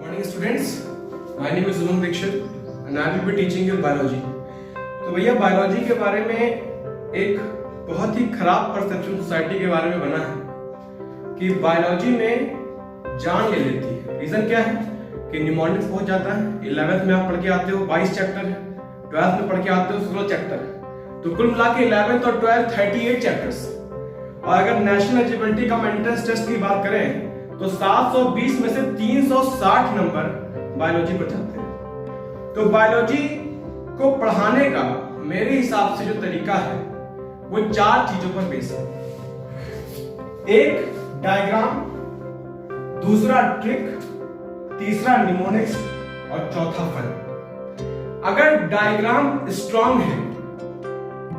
Morning students, my name is Umang Dixit and I will be teaching you biology. तो भैया biology के बारे में एक बहुत ही खराब परसेप्शन सोसाइटी के बारे में बना है कि बायोलॉजी में जान ले लेती है। रीजन क्या है कि निमोनिक्स बहुत जाता है। 11th में आप पढ़ के आते हो 22 चैप्टर है, 12th में पढ़ के आते हो 16 चैप्टर है, तो कुल मिला के 11th और 12th 38 चैप्टर्स। और अगर नेशनल एलिजिबिलिटी का एंट्रेंस टेस्ट की बात करें तो 720 में से 360 नंबर बायोलॉजी पर जाते हैं। तो बायोलॉजी को पढ़ाने का मेरे हिसाब से जो तरीका है वो 4 चीजों पर बेस है। एक डायग्राम, दूसरा ट्रिक, तीसरा निमोनिक्स और चौथा फन। अगर डायग्राम स्ट्रांग है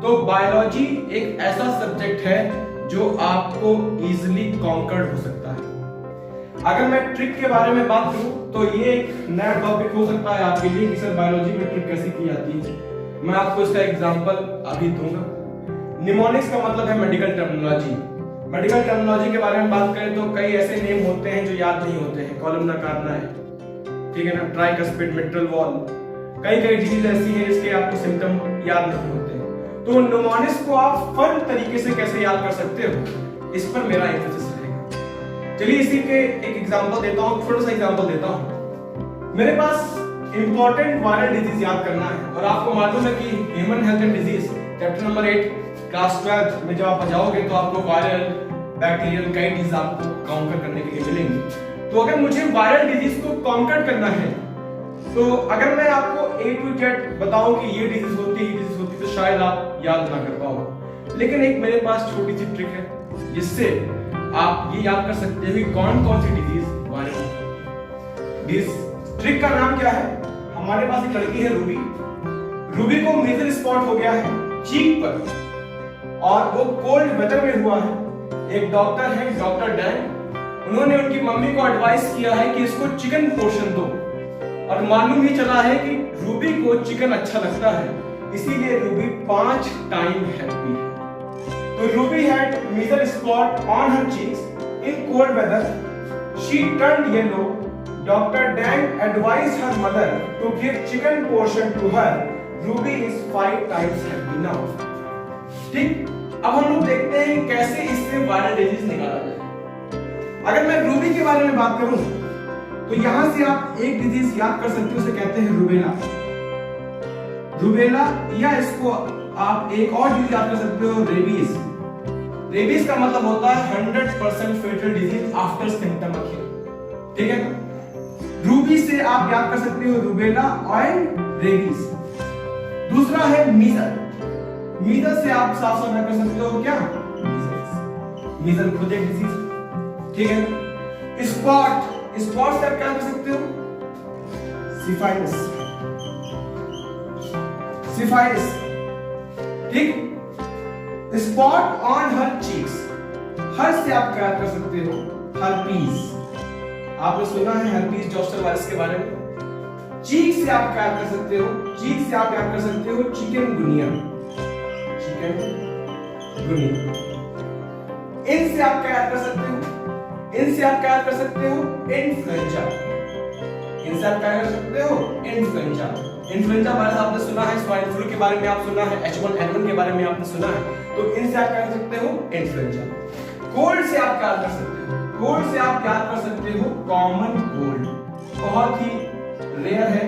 तो बायोलॉजी एक ऐसा सब्जेक्ट है जो आपको इजीली कॉन्कर्ड हो सकता है। अगर मैं ट्रिक के बारे में बात करूं तो ये एक नया टॉपिक हो सकता है आपके लिए कि सर बायोलॉजी में ट्रिक कैसे की जाती है। मैं आपको इसका एग्जांपल अभी दूंगा। निमोनिक्स का मतलब है मेडिकल टर्मिनोलॉजी। मेडिकल टर्मिनोलॉजी के बारे में बात करें तो कई ऐसे नेम होते हैं जो याद नहीं होते हैं। कॉलमना कार्ना है, ठीक है ना, ट्राइकस्पिड मिट्रल वॉल, कई डिजीज ऐसी हैं जिसके आपको सिम्टम याद नहीं होते हैं। तो निमोनिक्स को आप फन तरीके से कैसे याद कर सकते हो, इस पर मेरा एम्फेसिस रहेगा। चलिए इसी के एक एग्जांपल देता हूं, छोटा सा एग्जांपल देता हूं। मेरे पास इंपॉर्टेंट वायरल डिजीज याद करना है और आपको मालूम है कि human health and disease chapter number 8 class 12 में जब आप जाओगे तो आपको वायरल, बैक्टीरियल कई डिजीज आपको काउंटर करने के लिए मिलेंगी। तो अगर मुझे वायरल डिजीज को काउंटर करना है तो अगर मैं आपको A to Z बताऊं कि ये डिजीज होती है तो शायद आप याद ना कर पाओ। लेकिन एक मेरे पास छोटी सी ट्रिक है जिससे आप ये याद कर सकते हो कि कौन कौन सी डिजीज वायरल है। इस ट्रिक का नाम क्या है? हमारे पास एक लड़की है रूबी। रूबी को मेजर स्पॉट हो गया है चीक पर और वो कोल्ड वेदर में हुआ है। एक डॉक्टर है डॉक्टर डैन, उन्होंने उनकी मम्मी को एडवाइस किया है कि इसको चिकन पोर्शन दो और मालूम ही चला है कि रूबी को चिकन अच्छा लगता है, इसीलिए रूबी 5 टाइम हैप्पी है। तो Ruby had major spot on her cheeks in cold weather. She turned yellow. Dr. Dang advised her mother to give chicken portion to her. Ruby is 5 times happy now. ठीक, अब हम लोग देखते हैं कैसे इससे वायरल डिजीज निकाला जाए। अगर मैं रूबी के बारे में बात करूं तो यहां से आप एक डिजीज याद कर सकते हो, उसे कहते हैं रूबेला। रूबेला या इसको आप एक और डिजीज याद कर सकते हो, रेबीज। रेबीज का मतलब होता है 100% फेटल डिजीज आफ्टर सिम्टम अक्यूर, ठीक है ना। रूबी से आप याद कर सकते हो रूबेला और रेबीज। दूसरा है मीजल। मीजल से आप साफ साफ याद कर सकते हो क्या, मीजल्स। मीजल खुद एक डिजीज, ठीक है ना। स्पॉट, स्पॉट से आप क्या कर सकते हो, सिफाइलिस। सिफाइलिस, ठीक। स्पॉट ऑन हर चीक्स, हर से आप क्या कर सकते हो, हर्पीज। आपने सुना है हर्पीज जोस्टर वायरस के बारे में। चीक से आप क्या कर सकते हो, चीक से आप क्या कर सकते हो, चिकनगुनिया। चिकनगुनिया। इनसे आप क्या कर सकते हो, इनसे आप क्या कर सकते हो, इन्फ्लुएंजा। इनसे आप क्या कर सकते हो, इन्फ्लुएंजा। इन्फ्लुएंजा वायरस आपने सुना है, स्वाइन फ्लू के बारे में आप सुना है, H1N1 के बारे में आपने सुना है, तो इनसे आप क्या कर सकते हो, इन्फ्लुएंजा। कोल्ड से आप क्या कर सकते हो, कोल्ड से आप क्या कर सकते हो, कॉमन कोल्ड। बहुत ही रेयर है,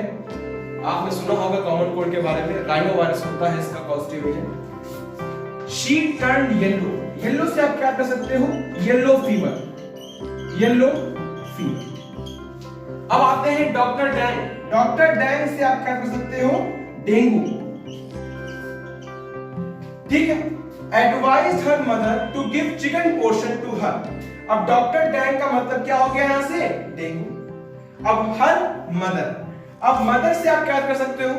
आपने सुना होगा कॉमन कोल्ड के बारे में। राइनो वायरस होता है इसका positive agent. She turned yellow, yellow से आप क्या कर सकते हो, येलो फीवर। Yellow fever. अब आते हैं डॉक्टर डैंग। डॉक्टर डैंग से आप क्या कर सकते हो, डेंगू, ठीक है। Advise her mother to give chicken portion to her. अब डॉक्टर डैंग का मतलब क्या हो गया यहां से, डेंगू। अब हर मदर, अब मदर से आप क्या कर सकते हो,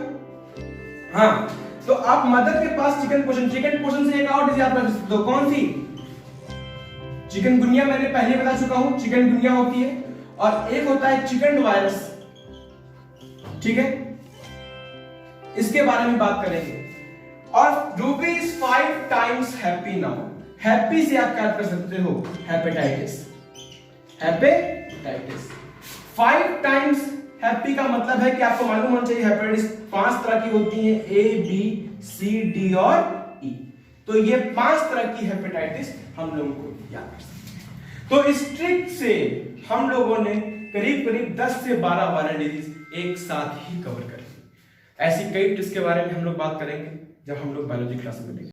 हाँ, तो आप मदर के पास चिकन पोर्शन, चिकन पोर्शन से एक और डिजीज आप कर सकते हो, कौन सी, चिकनगुनिया। मैंने पहले बता चुका हूं चिकनगुनिया होती है, और एक होता है चिकन वायरस, ठीक है, इसके बारे में बात करेंगे। और Ruby is 5 times happy now. Happy से आप क्या कर सकते हो, हेपेटाइटिस। हेपेटाइटिस 5 टाइम्स हैप्पी का मतलब है कि आपको मालूम होना चाहिए हेपेटाइटिस 5 तरह की होती है, A, B, C, D और E। तो ये 5 तरह की हेपेटाइटिस हम लोगों को याद कर सकते हैं। तो इस ट्रिक से हम लोगों ने करीब करीब 10 से 12 वायरल डिजीज एक साथ ही कवर कर ली। ऐसी कई ट्रिक्स के बारे में हम लोग बात करेंगे जब हम लोग बायोलॉजी क्लास में देखेंगे।